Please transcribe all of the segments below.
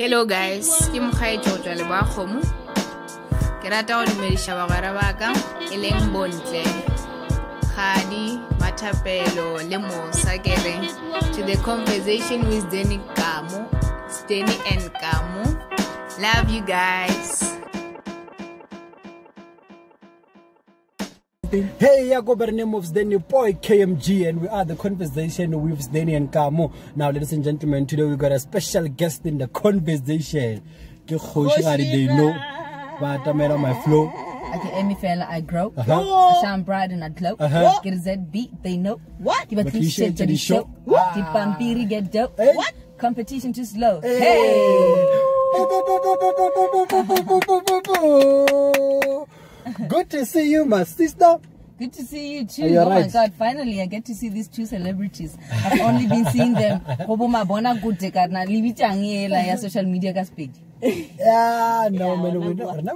Hello guys, ke mokgaetso tswa le ba Kamo. Ke rata go dumedisha bagwera ba ka e leng bontle. Khadi, Matapelo, le Mosakere to the conversation with Sdeni Kamo, Sdeni and Kamo. Love you guys. Hey, I go by the name of Sdeni Boy KMG, and we are the conversation with Sdeni and Kamo. Now, ladies and gentlemen, today we got a special guest in the conversation. They know, but I'm on my flow. Okay, Amy fella, I grow. Asham bride and I glow. Get a Z beat, they know. What? Give a t-shirt to the show. The Pampiri get dope. What? Competition too slow. Hey! Good to see you, my sister. Good to see you too. Oh my God, finally I get to see these two celebrities. I've only been seeing them. Social media page. Yeah, no, man, we're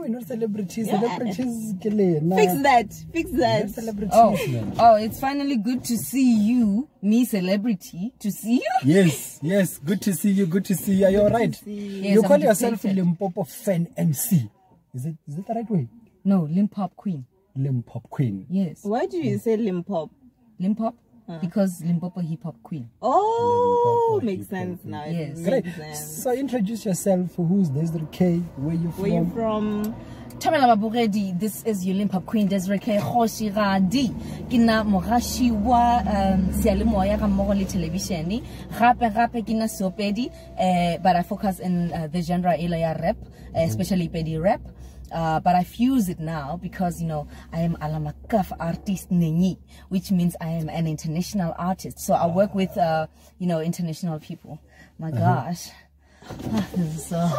not celebrities. Yeah. Celebrities, fix that. Celebrities, man. Oh, it's finally good to see you, me celebrity, to see you. Yes, good to see you. Are you alright? Yes, you call yourself Limpop Fan MC. Is it the right way? No, Limpop Queen. Limpop Queen. Yes. Why do you say Limpop? Limpop? Because Limpopo Hip Hop Queen. Oh, makes sense now. Yes. Great. So introduce yourself. Who's Desiree K? Where you from? Thobela Fm. This is your Limpop Queen, Desiree K. Khoshiradi. Kina mogashi wa seyalemoya ga mmogo le television. Gape kina soapedi. But I focus in the genre ela rap, especially pedi rap. But I fuse it now because, you know, I am alamakaf artist nenyi, which means I am an international artist. So I work with, you know, international people. My gosh. This is so...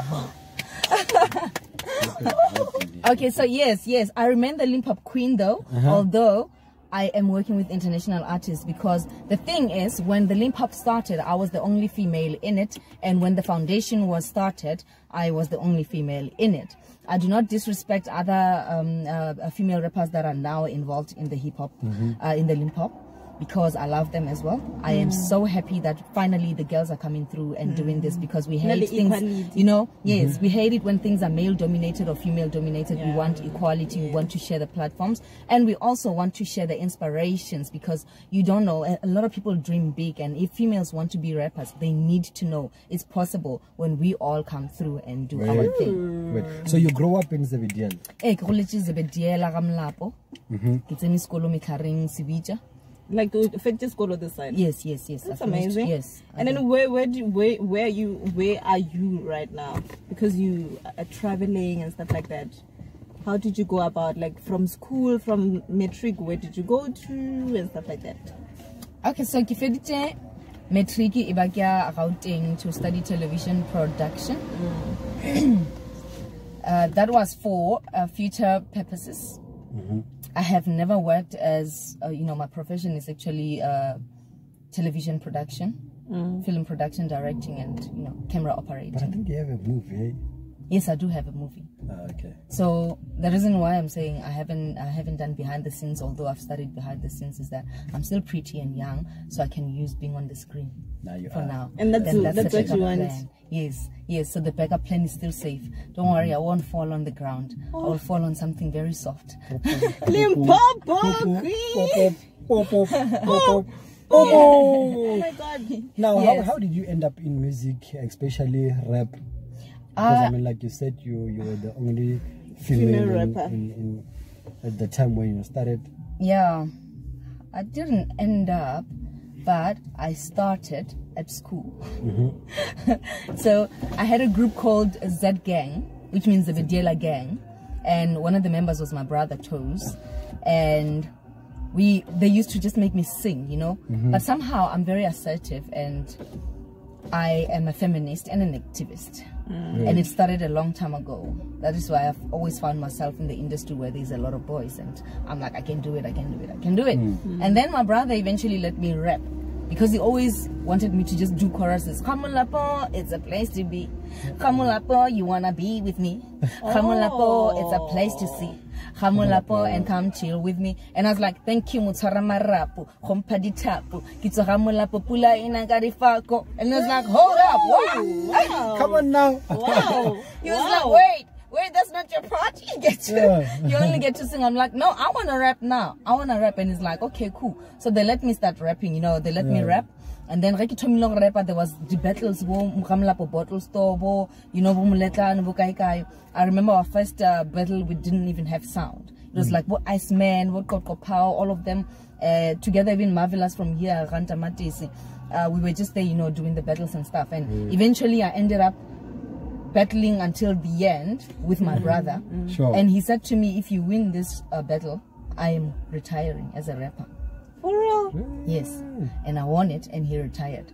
Okay, so yes, I remain the Limpop Queen though, although I am working with international artists, because the thing is, when the Limpop started, I was the only female in it, and when the foundation was started, I was the only female in it. I do not disrespect other female rappers that are now involved in the hip hop, in the Limpop, because I love them as well. I am so happy that finally the girls are coming through and doing this, because we hate things, you know, yes, we hate it when things are male dominated or female dominated. We want equality, we want to share the platforms, and we also want to share the inspirations, because you don't know, a lot of people dream big, and if females want to be rappers, they need to know it's possible when we all come through and do our thing. So you grow up in Zebediela? Zebediela gamlapo. Kitseni skolo mikaring Sibija. Like the effective school on the side. Yes. That's amazing. Yes. And then where are you right now? Because you are traveling and stuff like that. How did you go about, like from school, from metric, where did you go to and stuff like that? Okay, so kifedite metric ibakia routing to study television production. That was for future purposes. I have never worked as, you know, my profession is actually television production, film production, directing, and, you know, camera operating. But I think you have a movie, eh? Yes, I do have a movie. Okay. So the reason why I'm saying I haven't done behind the scenes, although I've studied behind the scenes, is that I'm still pretty and young, so I can use being on the screen now. And that's what you want. Plan. Yes. So the backup plan is still safe. Don't worry, I won't fall on the ground. I will fall on something very soft. Limpop Queen! Oh my God. Now, how did you end up in music, especially rap? Because I mean, like you said, you were the only female rapper at the time when you started. Yeah, I didn't end up, but I started at school. So I had a group called Z Gang, which means the Zebediela Gang, and one of the members was my brother Toes, and they used to just make me sing, you know. But somehow I'm very assertive, and I am a feminist and an activist. And it started a long time ago. That is why I've always found myself in the industry where there's a lot of boys, and I'm like, I can do it. And then my brother eventually let me rap, because he always wanted me to just do choruses. Kamo lapo, it's a place to be. Kamo lapo, you wanna be with me. Kamo lapo, it's a place to see. Kamo lapo and come chill with me. And I was like, thank you, Mutara Marapu, Hompaditapu, Kitsaramo lapo pula inagarifako. And he was like, hold up, wow. Come on now. Wow. He was like, wait, that's not your part. You only get to sing. I'm like, no, I want to rap now. I want to rap. And he's like, okay, cool. So they let me start rapping, you know, they let me rap. And then Reki told me long rapper, there was the battles, bottle store, you know, I remember our first battle, we didn't even have sound. It was like, what Iceman, what Power, all of them together, even Marvelous from here, Ranta Matisi. We were just there, you know, doing the battles and stuff. And eventually I ended up battling until the end with my brother. Sure. And he said to me, if you win this battle, I am retiring as a rapper. For real? Yes. And I won it and he retired.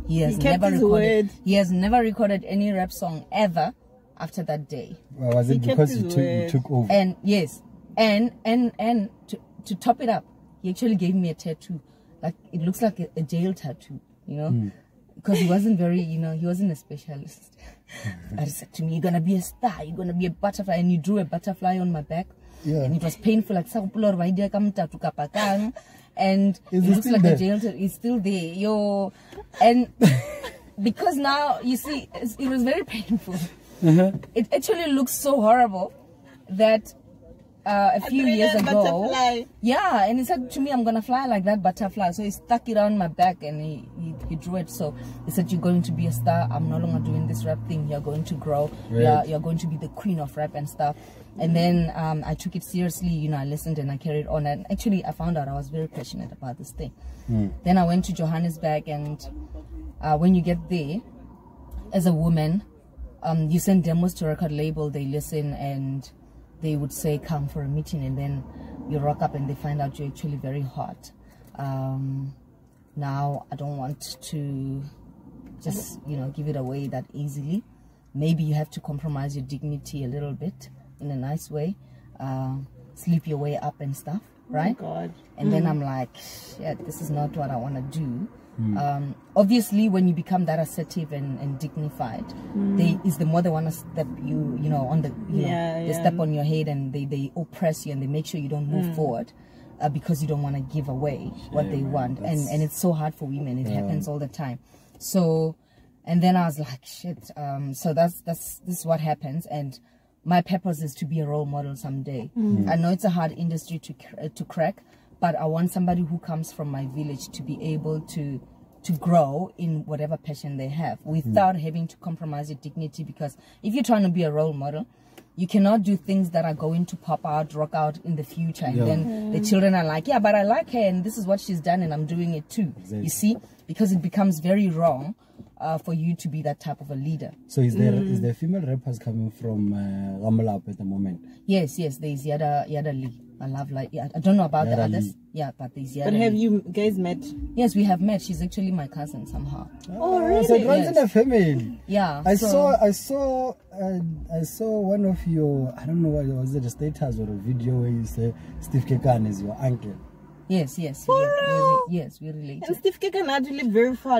He has kept never his recorded word. He has never recorded any rap song ever after that day. Well, was it because you took over? And yes. And to top it up, he actually gave me a tattoo. Like it looks like a jail tattoo, you know? Because he wasn't very, you know, he wasn't a specialist. But he said to me, you're gonna be a star, you're gonna be a butterfly, and he drew a butterfly on my back. Yeah. And it was painful, like and it looks like a jail tattoo. It's still there, yo. And because now you see, it was very painful. It actually looks so horrible that a few years ago, yeah, and he said to me, I'm gonna fly like that butterfly. So he stuck it on my back and he drew it. So he said, you're going to be a star. I'm no longer doing this rap thing. You're going to grow. You're going to be the queen of rap and stuff. And then I took it seriously, you know, I listened and I carried on. And actually I found out I was very passionate about this thing. Then I went to Johannesburg, and when you get there as a woman, you send demos to a record label, they listen, and they would say, come for a meeting, and then you rock up and they find out you're actually very hot. Now, I don't want to just, you know, give it away that easily. Maybe you have to compromise your dignity a little bit in a nice way, sleep your way up and stuff, right? Oh God. And then I'm like, shit, this is not what I want to do. Obviously, when you become that assertive and dignified, the more they want to step you, you know, on the, you know, they step on your head and they oppress you and they make sure you don't move forward because you don't want to give away what they want. And it's so hard for women. It happens all the time. So, and then I was like, shit. So this is what happens. And my purpose is to be a role model someday. I know it's a hard industry to crack, but I want somebody who comes from my village to be able to grow in whatever passion they have without having to compromise your dignity. Because if you're trying to be a role model, you cannot do things that are going to pop out, rock out in the future. And then the children are like, yeah, but I like her and this is what she's done and I'm doing it too. Exactly. You see? Because it becomes very wrong for you to be that type of a leader. So is there female rappers coming from Ramalap at the moment? Yes, there's Yada Lee. I love, like, yeah, I don't know about the others. Yeah, but there's Yada. But have you guys met? Yes, we have met. She's actually my cousin somehow. Oh, really? So it runs in a family. Yeah. I saw one of your, I don't know what was it, a status or a video where you say Steve Kekan is your uncle. Yes. Yes, we're related. And Steve Kekan actually very far.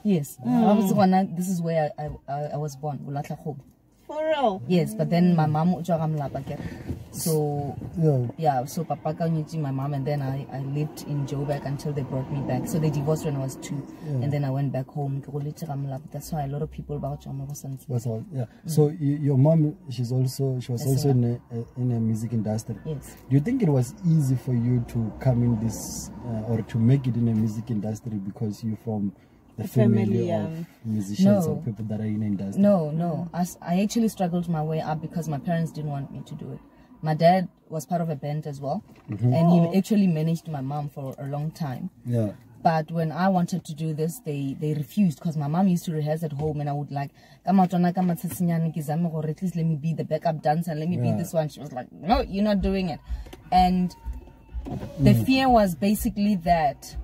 Yes. This is where I was born, Ulatlachom. For real? Yes, but then my mom so so Papa knew my mom, and then I lived in Joburg until they brought me back. So they divorced when I was 2, and then I went back home. That's why a lot of people about So your mom, she was also in a music industry. Yes. Do you think it was easy for you to come in this or to make it in a music industry because you're from the family of musicians or people that are in the industry? No. I actually struggled my way up because my parents didn't want me to do it. My dad was part of a band as well, and he actually managed my mom for a long time. Yeah. But when I wanted to do this, they refused, because my mom used to rehearse at home, and I would like, at least let me be the backup dancer, let me be this one. She was like, no, you're not doing it. And the fear was basically that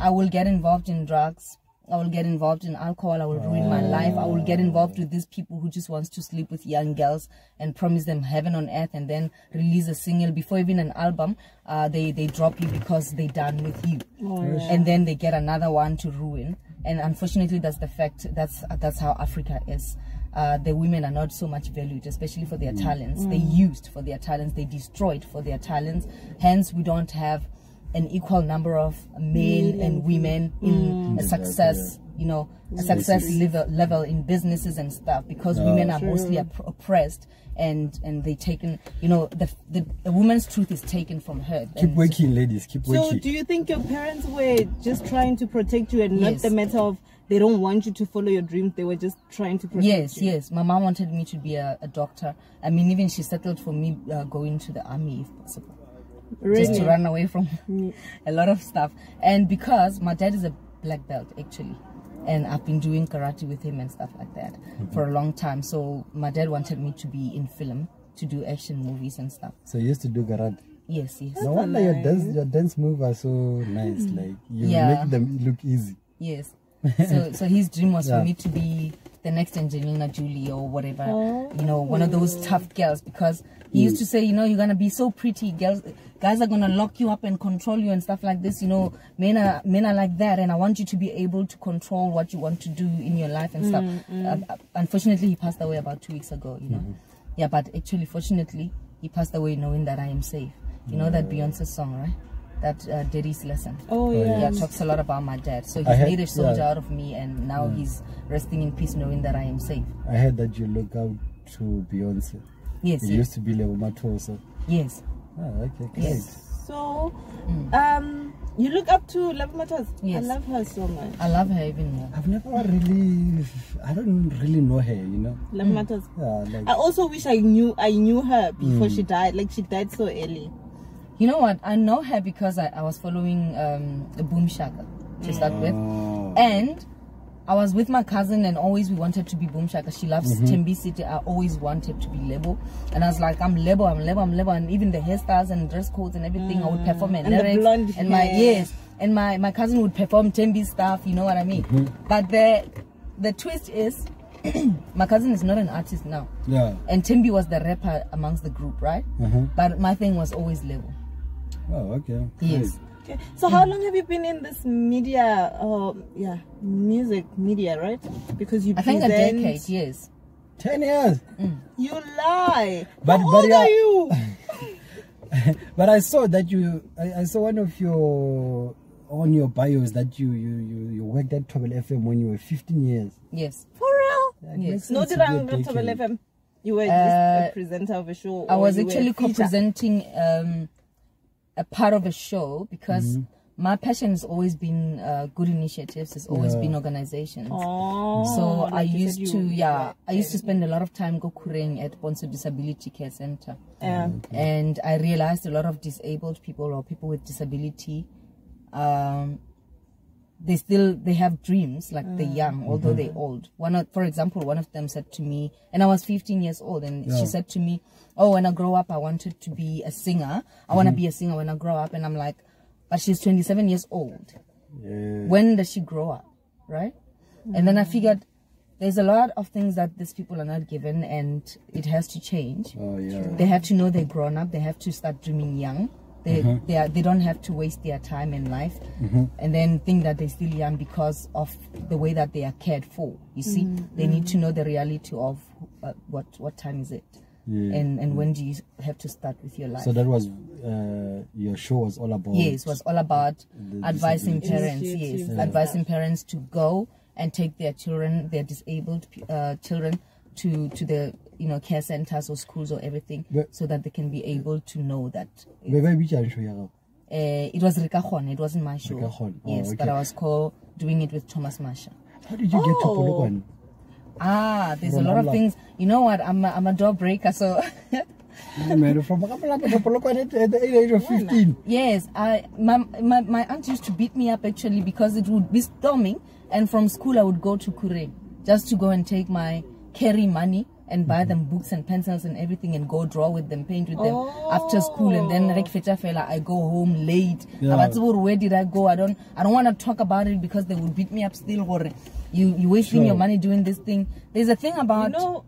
I will get involved in drugs, I will get involved in alcohol, I will ruin my life, I will get involved with these people who just wants to sleep with young girls and promise them heaven on earth, and then release a single before even an album. They drop you because they done with you, and then they get another one to ruin. And unfortunately, that's the fact. That's how Africa is. the women are not so much valued, especially for their talents. They're used for their talents. They're destroyed for their talents. Hence, we don't have an equal number of men and women in a success, you know, a success level in businesses and stuff, because women are mostly oppressed, and they taken, you know, the woman's truth is taken from her. Keep working, ladies, keep working. So do you think your parents were just trying to protect you, and not the matter of they don't want you to follow your dreams, they were just trying to protect you? Yes. My mom wanted me to be a doctor. I mean, even she settled for me going to the army if possible. Really? Just to run away from a lot of stuff. And because my dad is a black belt, actually, and I've been doing karate with him and stuff like that for a long time. So my dad wanted me to be in film, to do action movies and stuff. So you used to do karate? Yes. No wonder your dance moves are so nice. Like, you make them look easy. Yes. So his dream was for me to be the next Angelina Jolie or whatever, you know, one of those tough girls, because he used to say, you know, you're gonna be so pretty, guys are gonna lock you up and control you and stuff like this, you know, men are like that, and I want you to be able to control what you want to do in your life and stuff. Unfortunately, he passed away about 2 weeks ago, you know. Yeah, but actually, fortunately, he passed away knowing that I am safe. You know that Beyonce song, right? That Dari's lesson. Yeah, talks a lot about my dad. So he's made a soldier out of me, and now he's resting in peace knowing that I am safe. I heard that you look out to Beyonce. Yes. You used to be Lebo Matosa. Yes. Oh, okay, great. Yes. So, you look up to Lebo Matosa? Yes. I love her so much. I love her even more. I've never really, I don't really know her, you know. Lebo Matosa. Yeah, like, I also wish I knew her before she died. Like, she died so early. You know what? I know her because I was following the Boom Shaka to start with, and I was with my cousin, and always we wanted to be Boom Shaka. She loves Tembi City. I always wanted to be Lebo, and I was like, I'm Lebo, and even the hairstyles and dress codes and everything, I would perform and lyrics, the blonde and hair. my cousin would perform Tembi stuff. You know what I mean? But the twist is, my cousin is not an artist now. Yeah. And Tembi was the rapper amongst the group, right? But my thing was always Lebo. Oh, okay. Yes. Okay. So how long have you been in this media, music media, right? Because you I think a decade, yes. 10 years. You lie. But How old are you? But I saw that I saw one of your, on your bios, that you worked at Thobela FM when you were 15 years. Yes. For real? That Yes. makes No, sense did to I be a go to decade. Thobela FM? You were just a presenter of a show? I was or you were actually a feature? co-presenting a part of a show, because my passion has always been good initiatives. It's always been organizations. So I used to spend a lot of time gokuring at Bonso Disability Care Center. And I realized a lot of disabled people or people with disability, they have dreams, like they're young, although they're old. For example, one of them said to me, and I was 15 years old, and she said to me, oh, when I grow up, I wanted to be a singer. I want to be a singer when I grow up. And I'm like, but she's 27 years old. When does she grow up, right? And then I figured there's a lot of things that these people are not given, and it has to change. They have to know they're grown up. They have to start dreaming young. They don't have to waste their time in life and then think that they're still young because of the way that they are cared for. You see, they need to know the reality of what time is it, and when do you have to start with your life. So that was your show was all about. Yes, was all about advising parents. Yes, advising parents to go and take their children, their disabled children, to the care centers or schools or everything, so that they can be able to know that. It was Rikahon, it wasn't my show. Yes, okay. But I was doing it with Thomas Masha. How did you get to Polokwane? There's a lot of things. You know what? I'm a door breaker, so. From Polokwane at the age of 15. Yes, my aunt used to beat me up actually, because it would be storming, and from school I would go to Kure just to go and take my carry money and buy them books and pencils and everything, and go draw with them, paint with them after school. And then I go home late. Where did I go? I don't want to talk about it because they would beat me up still. You wasting your money doing this thing. There's a thing about so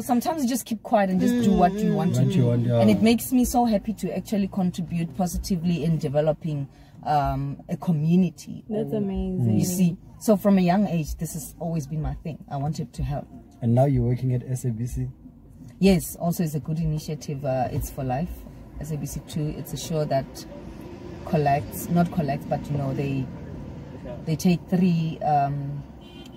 sometimes you just keep quiet and just do what you want to do. And it makes me so happy to actually contribute positively in developing a community. That's amazing. You see, so from a young age, this has always been my thing. I wanted to help. And now you're working at SABC? Yes, also it's a good initiative. It's for life. SABC2, it's a show that not collects, but you know, they take 3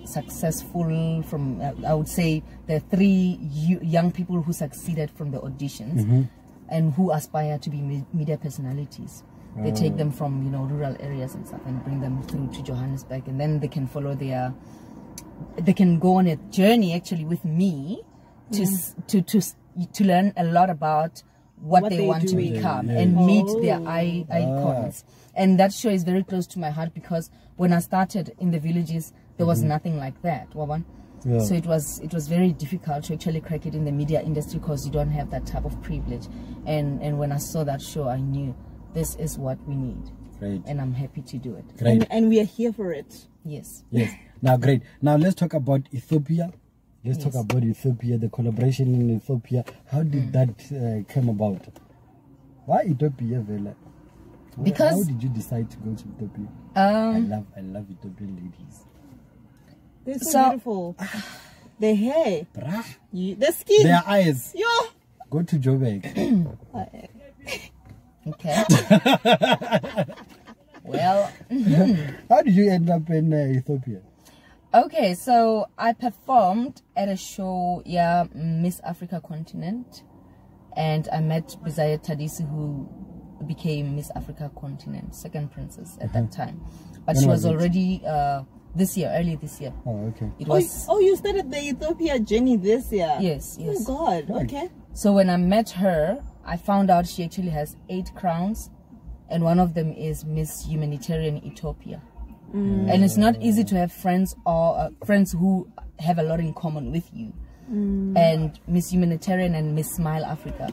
successful from, I would say, the 3 young people who succeeded from the auditions and who aspire to be media personalities. They take them from, you know, rural areas and stuff and bring them through to Johannesburg, and then they can follow they can go on a journey actually with me to learn a lot about what they want to become and meet their icons. And that show is very close to my heart because when I started in the villages, there was nothing like that. So it was very difficult to actually crack it in the media industry because you don't have that type of privilege. And when I saw that show, I knew this is what we need. Great. And I'm happy to do it. Great. And we are here for it. Yes. Yes. Now, great. Now, let's talk about Ethiopia. Let's talk about Ethiopia, the collaboration in Ethiopia. How did that come about? Why Ethiopia, Vela? Because how did you decide to go to Ethiopia? I love Ethiopian ladies. They're so beautiful. Their hair, the skin, their eyes. Yo. Go to Joburg. Okay. Well, how did you end up in Ethiopia? Okay, so I performed at a show, Miss Africa Continent, and I met Bizaya Tadisi, who became Miss Africa Continent, second princess at that time. But when she was already early this year. Oh, okay. It was. Oh, you started the Ethiopia journey this year. Yes. Oh God. Okay. So when I met her, I found out she actually has 8 crowns, and one of them is Miss Humanitarian Ethiopia. And it's not easy to have friends or friends who have a lot in common with you. And Miss Humanitarian and Miss Smile Africa,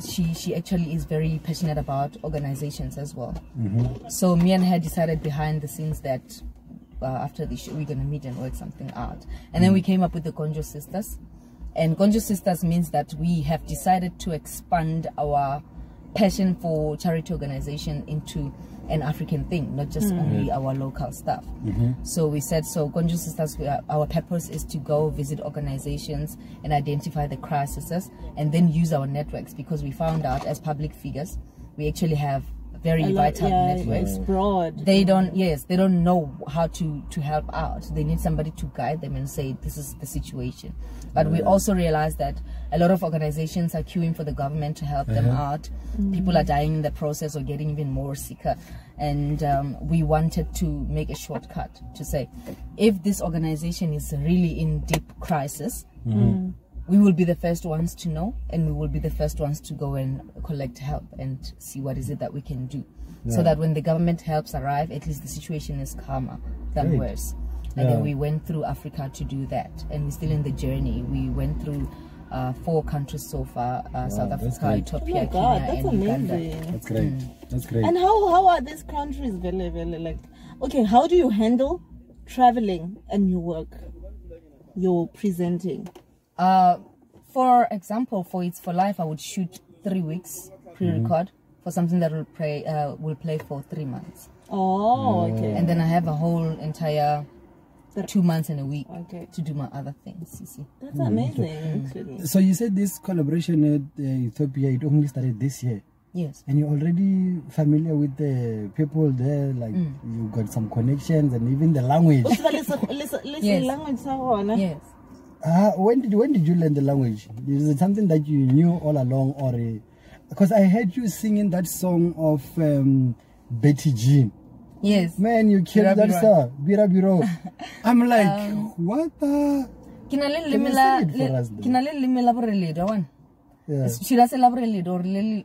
she actually is very passionate about organizations as well. So me and her decided behind the scenes that after the show we're gonna meet and work something out. And then we came up with the Gonjo Sisters. And Gonjo Sisters means that we have decided to expand our passion for charity organization into an African thing, not just only our local stuff. So we said, so Gonjo Sisters, our purpose is to go visit organizations and identify the crises and then use our networks, because we found out as public figures, we actually have very vital networks. It's broad. They don't know how to help out. They need somebody to guide them and say, this is the situation. But we also realized that a lot of organizations are queuing for the government to help them out. People are dying in the process or getting even more sicker. And we wanted to make a shortcut to say, if this organization is really in deep crisis, we will be the first ones to know, and we will be the first ones to go and collect help and see what is it that we can do. So that when the government helps arrive, at least the situation is calmer than worse. And then we went through Africa to do that, and we're still in the journey. We went through 4 countries so far: South Africa, Ethiopia, Kenya, and Uganda. That's great. That's great. And how are these countries very, very like? Okay, how do you handle traveling and your work? You're presenting. For example, for It's for Life, I would shoot 3 weeks pre-record for something that will play for 3 months. Oh, okay. And then I have a whole entire 2 months and a week to do my other things. You see, that's amazing. Actually. So you said this collaboration with Ethiopia, it only started this year. Yes. And you're already familiar with the people there, like you got some connections and even the language. Yes. Language, yes. When did you learn the language? Is it something that you knew all along, or because I heard you singing that song of Betty Jean? Yes. Man, you killed that song, Bira Biro. I'm like, what the? Can I elaborate one? Should I say elaborate or Level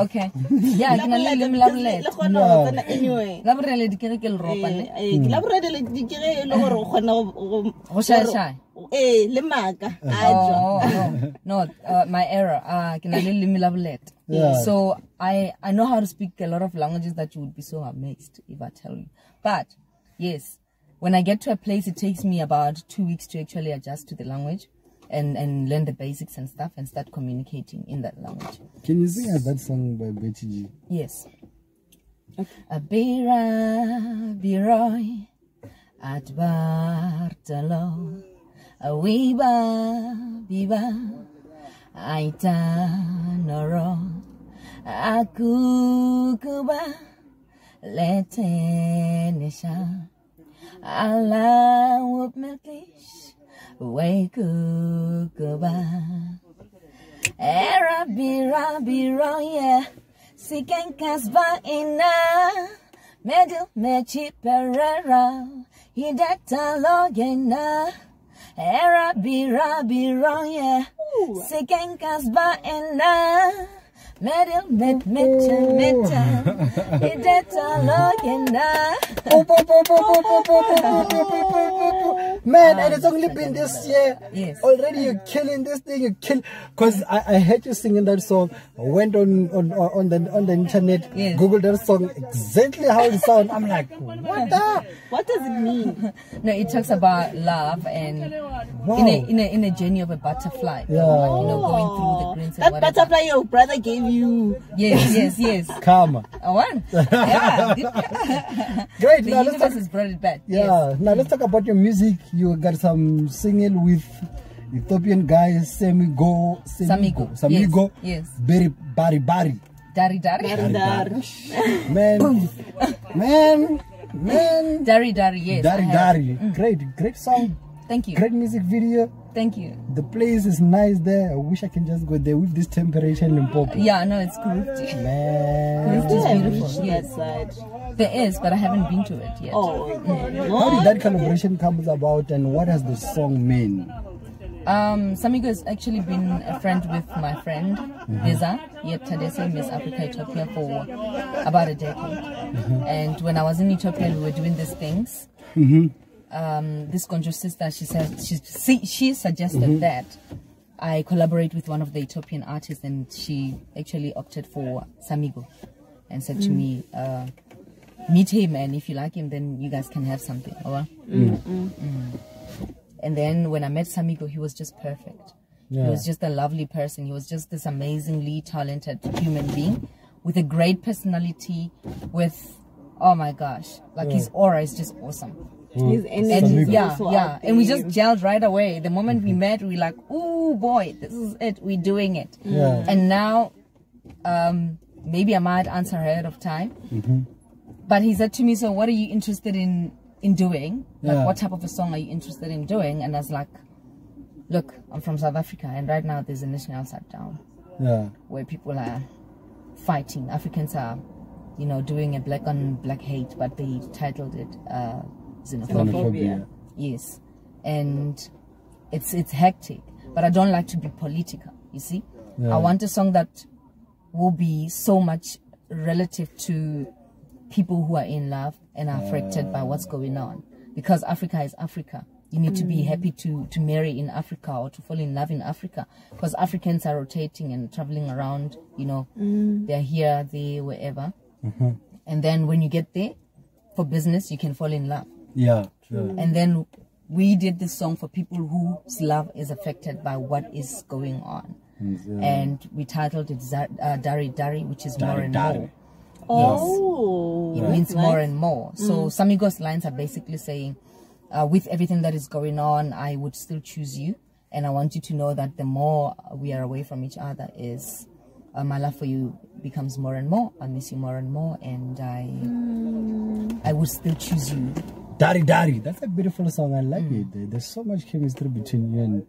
okay. Yeah, can I elaborate? Anyway. Elaborate can I ropa. No, my error. Can I elaborate? So I know how to speak a lot of languages that you would be so amazed if I tell you. But yes, when I get to a place, it takes me about 2 weeks to actually adjust to the language. and learn the basics and stuff and start communicating in that language. Can you sing us that song by Betty G? Yes. Abira biroy at Bartolo Awiba biba Aita noro Aku kuba Letenisha Allah wupmeklish Weiku kuba Era bira biroy Siken kasba ina Medil mechi perera Hideta logena Era bira biroye Siken kasba ina Medil meta Hideta logena. Man, and it's only been this year. Yes. Already you're killing this thing. You kill. Cause I heard you singing that song. I went on the internet. Yes. Googled that song exactly how it sounds. I'm like, what the? What does it mean? No, it talks about love and Wow. in a journey of a butterfly. Yeah. You know, going through the greens and That whatever. butterfly your brother gave you. Yes. Kamo. One. Yeah. Great. The Now let's universe talk. has brought it back. Yeah. Yes. Now let's talk about your music. You got some singing with Ethiopian guys, Samigo. Yes. Bari. Daridari. Man. Daridari, yes. Daridari. Great song. Thank you. Great music video. Thank you. The place is nice there. I wish I can just go there with this temperature in Limpop. Yeah, no, it's correct. Man. It's just beautiful. That Yes. side. There is, but I haven't been to it yet. Oh, How did that collaboration come about and what has the song mean? Samigo has actually been a friend with my friend Liza, Tadese, Miss Africa Ethiopia for about a decade. And when I was in Ethiopia, we were doing these things. This Konjo sister, she said she suggested that I collaborate with one of the Ethiopian artists, and she actually opted for Samigo and said to me, meet him, and if you like him, then you guys can have something. And then when I met Samigo, he was just perfect. Yeah. He was just a lovely person. He was just this amazingly talented human being with a great personality, with, oh my gosh, like his aura is just awesome. his And energy is yeah, also yeah. out And we there. just gelled right away. The moment we met, we were like, oh boy, this is it. We're doing it. Yeah. And now, maybe I might answer ahead of time. But he said to me, so what are you interested in doing? Like, Yeah. what type of a song are you interested in doing? And I was like, look, I'm from South Africa, and right now there's a national shutdown Yeah. where people are fighting. Africans are, you know, doing a black on black hate, but they titled it xenophobia. Xenophobia. Yes, and it's hectic, but I don't like to be political. You see, Yeah. I want a song that will be so much relative to people who are in love and are affected by what's going on, because Africa is Africa. You need to be happy to marry in Africa or to fall in love in Africa, because Africans are rotating and traveling around, you know, they're here, there, wherever. And then when you get there for business, you can fall in love. Yeah. And then we did this song for people whose love is affected by what is going on. And we titled it Daridari, which is more and more. Oh, It means more and more. So Samigo's lines are basically saying, with everything that is going on, I would still choose you. And I want you to know that the more we are away from each other is, my love for you becomes more and more. I miss you more and more. And I would still choose you. Daridari. That's a beautiful song. I like it. There's so much chemistry between you and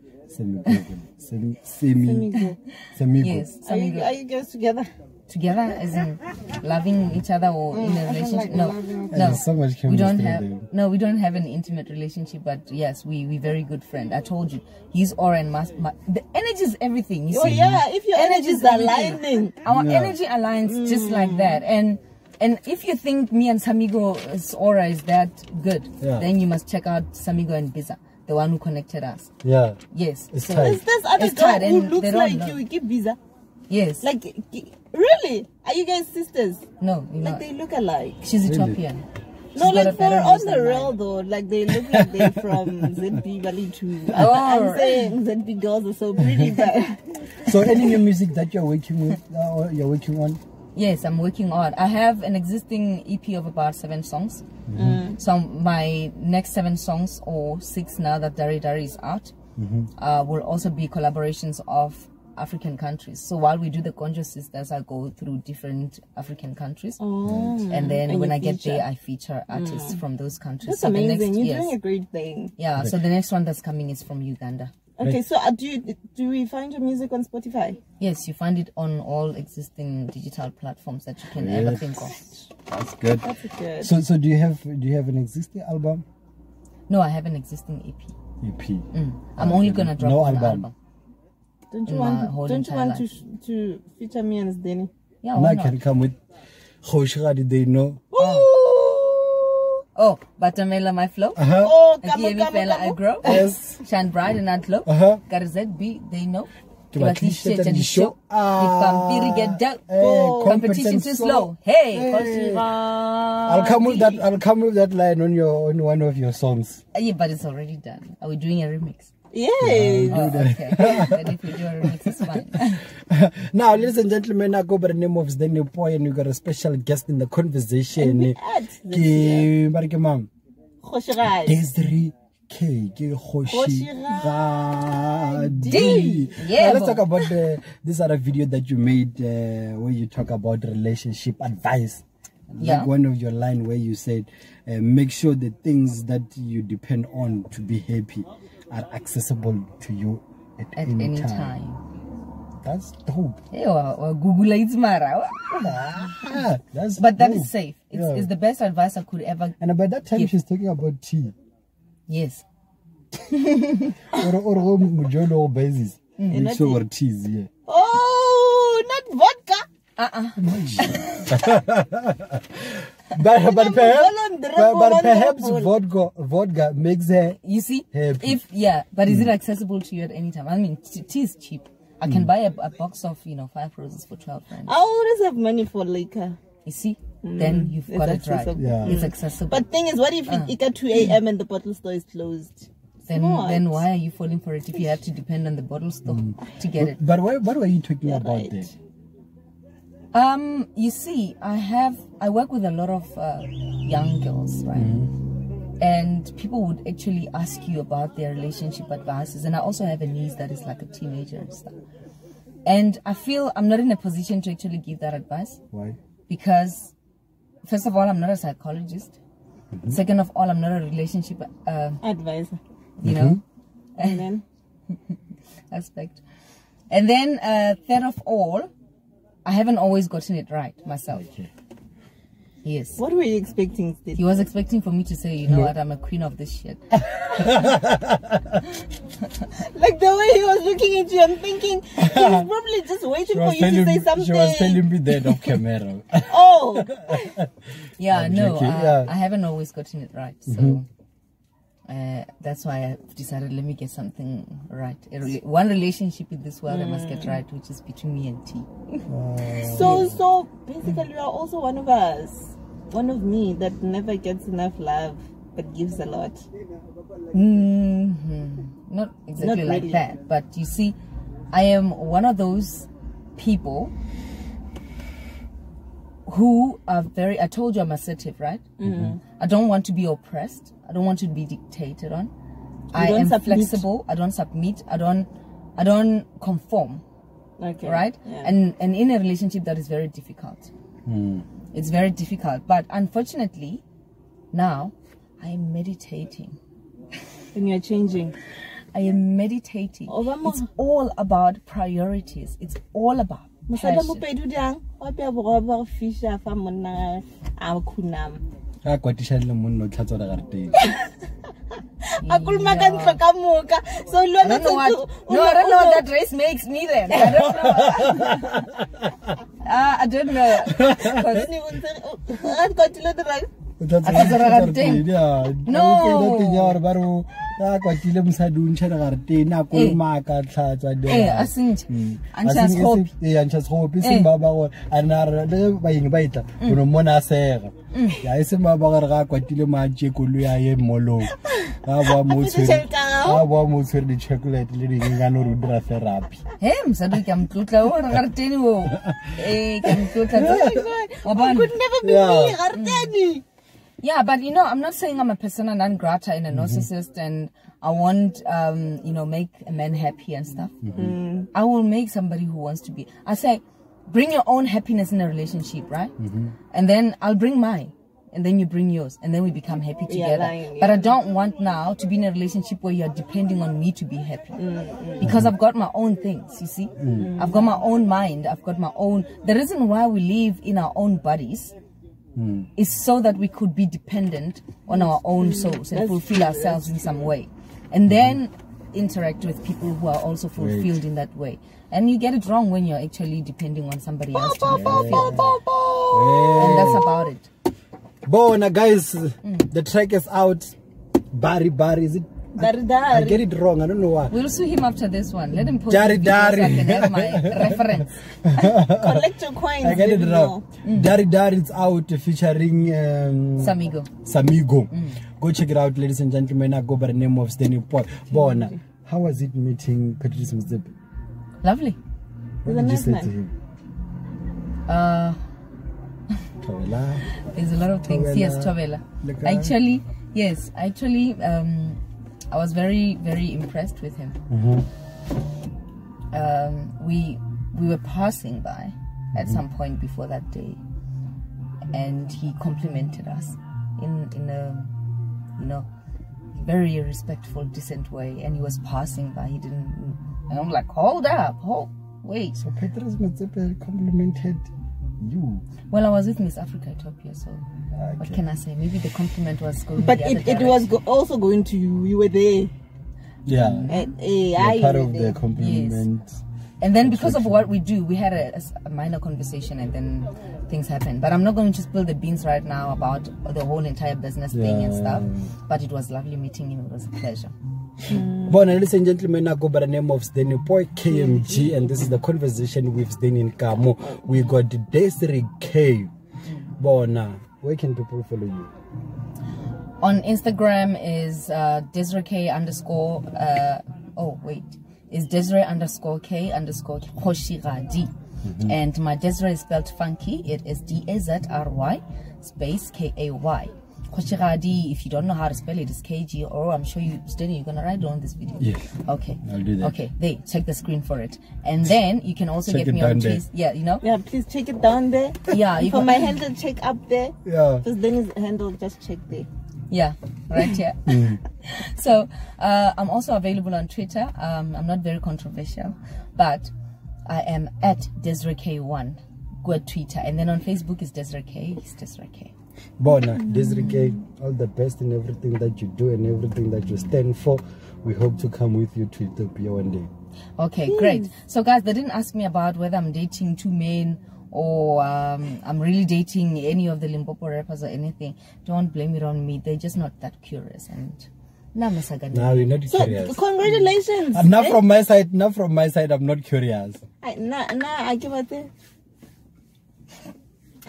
Samigo. Yes, are you guys together? together, as in loving each other or in a relationship. No, There's so much we don't chemistry have. there. No, we don't have an intimate relationship. But yes, we very good friend. I told you, his aura and the energy is everything. You Oh see, yeah, if your energy is everything. aligning. Our energy aligns just like that. And if you think me and Samigo's aura is that good, then you must check out Samigo and Biza, the one who connected us. Yeah. Yes. It's so tight. Is this other It's girl tight who and looks they don't like know. you? Give visa. Yes. Like, really? Are you guys sisters? No, you're Like not. they look alike. She's Ethiopian. No, got a like for better on voice the than real mine. though, like they look like they're from ZB Valley too. Oh. I'm saying ZB girls are so pretty, but So any new music that you're working with, or you're working on? Yes, I'm working on. I have an existing EP of about 7 songs. So my next 7 songs, or 6 now that Daridari is out, will also be collaborations of African countries. So while we do the Conjo Sisters, I go through different African countries. And then And when you I get feature. there, I feature artists from those countries. that's So the amazing. next- You're yes. doing a great thing. Yeah, so the next one that's coming is from Uganda. Okay, so do we find your music on Spotify? Yes, you find it on all existing digital platforms that you can ever think of. That's good. That's good. So do you have an existing album? No, I have an existing EP. EP. I'm only gonna drop No one album. album. Don't you in my want? whole Don't you entire want life. to feature me and Sdeni? Yeah, And why I not? can come with Khoshigadi, they know. Oh, Batamela, my flow. Oh, If you hear me, fella, I grow. Yes. Shine bright and not low. Uh-huh. Got a ZB, they know. Ke Give a batlisitse t-shirt and di the show. show. If I'm get down. Competition competence too so- slow. Hey, Hey. I'll come with that line on one of your songs. Yeah, but it's already done. Are we doing a remix? Yes. Oh, okay. Then if we do a remix, it's fine. Now, ladies and gentlemen, I go by the name of Sdeni Boy, and we got a special guest in the conversation. And we add this year. Ke ma'am, Khoshigadi. Desiree K. Ke Khoshigadi. Yeah, Now, let's bo. talk about this other video that you made where you talk about relationship advice. Yeah. Like one of your line where you said, make sure the things that you depend on to be happy are accessible to you at any time. That's dope. Hey, Google it's mara. That's But that dope. is safe. It's, Yeah. it's the best advice I could ever. And by that time, Give. she's talking about tea. Yes. or majority basis. Make sure what tea is here. Oh, not vodka. But perhaps vodka makes her You see, happy. but is it accessible to you at any time? I mean, tea is cheap. I can buy a box of 5 roses for 12 francs. I always have money for liquor. You see, then you've It's got it right. accessible. Yeah. It's accessible. But thing is, what if it got 2 a.m. and the bottle store is closed? then why are you falling for it if you have to depend on the bottle store to get it? But what were you talking about right. there? You see, I work with a lot of young girls, right? And people would actually ask you about their relationship advices. And I also have a niece that is like a teenager and stuff. And I feel I'm not in a position to actually give that advice. Why? Because, first of all, I'm not a psychologist. Second of all, I'm not a relationship, Advisor. and then aspect. And then, third of all, I haven't always gotten it right myself. Okay. Yes. what were you expecting, Steve? He was expecting for me to say, you know what, I'm a queen of this shit. Like the way he was looking at you, I'm thinking he was probably just waiting for you to say something. She was telling me that off camera. Oh, Yeah, I'm no, joking, yeah. I haven't always gotten it right. So that's why I've decided, let me get something right. One relationship in this world I must get right, which is between me and T. so basically you are also one of us. One of me that never gets enough love but gives a lot. Not exactly Not like really. that, but you see, I am one of those people who are very, I told you I'm assertive, right? I don't want to be oppressed. I don't want to be dictated on. I don't am submit. flexible. I don't submit. I don't conform, Okay. right? Yeah. And in a relationship that is very difficult. It's very difficult. But unfortunately, now I am meditating. When you're changing. I am meditating. Oh, vamos. It's all about priorities. It's all about Mosala mo passion. pedu dang. Wa pe bo ba fisha fa monna a khunam. Ka kwatisha le monno tlhatso re garteng. A kulma ka ntlo ka moka. So lo I don't know what. No, I don't know what that race makes me then. I don't know. I don't know. 'Cause- Ni untse a got to the right. O tla A tlhatso re garteng. Yeah. No. Ya re ba re I got Tilem Sadun Chanartina, Kulmaka, Tlats, I think. And just hope. And just hope is in Baba and are buying better. Mona Serra. I said Baba Tilema Chikulia Molo. I want to the chocolate living in Ganurudra therapy. Him, Sadikam Tutla or Artenu. Could never be me, Arteni. Yeah, but you know, I'm not saying I'm a persona non grata and a narcissist and I want, you know, make a man happy and stuff. I will make somebody who wants to be. I say, bring your own happiness in a relationship, right? And then I'll bring mine. And then you bring yours, and then we become happy together. But I don't want now to be in a relationship where you're depending on me to be happy. Because I've got my own things, you see. I've got my own mind, I've got my own... The reason why we live in our own bodies is so that we could be dependent on our own souls and fulfill ourselves in some way. And then interact with people who are also fulfilled in that way. And you get it wrong when you're actually depending on somebody else to be fulfilled. And that's about it. Bona guys, the track is out. Bari, is it? Daridari. I get it wrong. I don't know why. We'll sue him after this one. Let him post Daridari. so I can have my reference. Collect your coins. I get it wrong. Daridari is out featuring Samigo. Go check it out, ladies and gentlemen. I go by the name of Sdeni. Bona, how was it meeting Patrice Mzepe? Lovely. What did you say to him? Thobela. There's a lot of things. Thobela. Yes, Thobela. Actually, yes. Actually, I was very, very impressed with him. We were passing by at some point before that day, and he complimented us in a, you know, very respectful, decent way. And he was passing by. He didn't. And I'm like, hold up, wait. So Patrice Mzepe complimented you. Well, I was with Miss Africa Ethiopia, so what can I say? Maybe the compliment was going. But it was also going to you. You were there. Yeah. Part of the compliment. Yes. And then because of what we do, we had a minor conversation, and then things happened. But I'm not going to spill the beans right now about the whole entire business thing and stuff. But it was lovely meeting him. It was a pleasure. Bon, ladies and gentlemen, I go by the name of Sdeni KMG, and this is the conversation with Sdeni and Kamo. We got Desiree K. Bona, where can people follow you? On Instagram is Desiree K _ is Desiree _ K _ Khoshiradi. And my Desiree is spelled funky. It is DAZRY space KAY. Khoshiradi, if you don't know how to spell it, it's KG, or I'm sure you, Sdeni, you're going to write it on this video. Yes. Okay. I'll do that. Okay, there, check the screen for it. And then you can also get me on Twitter. Yeah, you know? Yeah, please check it down there. Yeah. For my handle, check up there. Yeah. Because Sdeni's handle, just check there. Yeah, right here. So, I'm also available on Twitter. I'm not very controversial, but I am at Desiree K1. Go at Twitter. And then on Facebook is Desiree K. It's Desiree K. Bona, Desiree K, all the best in everything that you do and everything that you stand for. We hope to come with you to Ethiopia one day. Okay, great. So guys, they didn't ask me about whether I'm dating 2 men or I'm really dating any of the Limpopo rappers or anything. Don't blame it on me. They're just not that curious. And no, we're not curious. Congratulations. Not from my side. Not from my side. I'm not curious. I give it there.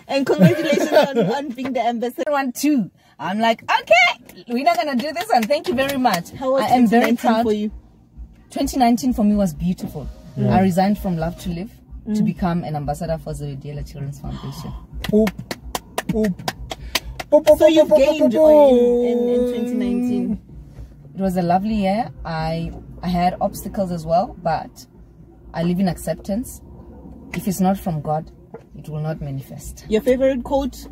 And congratulations on being the ambassador. 1, 2. I'm like, okay, we're not gonna do this one. Thank you very much. How was I am very proud for you? 2019 for me was beautiful. I resigned from Love to Live to become an ambassador for Zebediela Children's Foundation. So you've gained in 2019. It was a lovely year. I had obstacles as well, but I live in acceptance. If it's not from God, it will not manifest. Your favorite quote?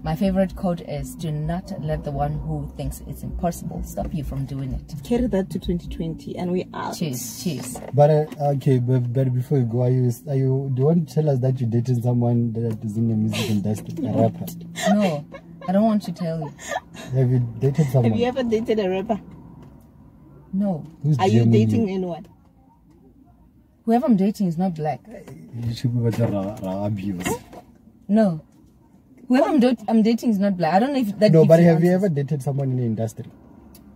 My favorite quote is, do not let the one who thinks it's impossible stop you from doing it. Carry that to 2020 and we are. Cheers. But okay, but before you go, do you want to tell us that you dated someone that is in the music industry, a rapper? No, I don't want to tell you. Have you dated someone? Have you ever dated a rapper? No. Are you dating anyone? Whoever I'm dating is not black. You should be better abuse. No. Whoever I'm dating is not black. I don't know if that. No, but have you ever dated someone in the industry?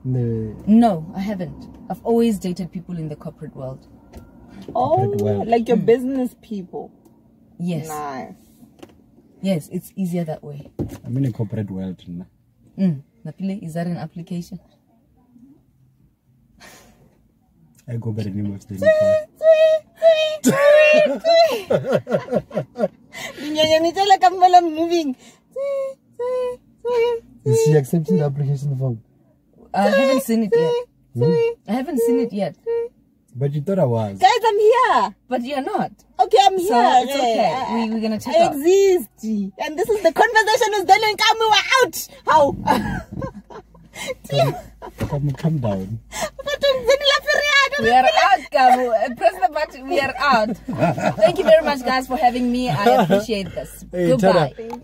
No, I haven't. I've always dated people in the corporate world. Oh, world. like your business people. Yes. Nice. Yes, it's easier that way. I'm in a corporate world. Napile, is that an application? I go by the name of Sdeni. Moving. Is she accepting the application form? I haven't seen it yet. I haven't seen it yet. But you thought I was. Guys, I'm here. But you're not. Okay, I'm here. So it's okay. We're gonna check I out. exist. And this is the conversation with Sdeni and Kamo. We're out. How? Come down. We are out, Kamo. Press the button. We are out. Thank you very much, guys, for having me. I appreciate this. Hey, Goodbye. ta-da.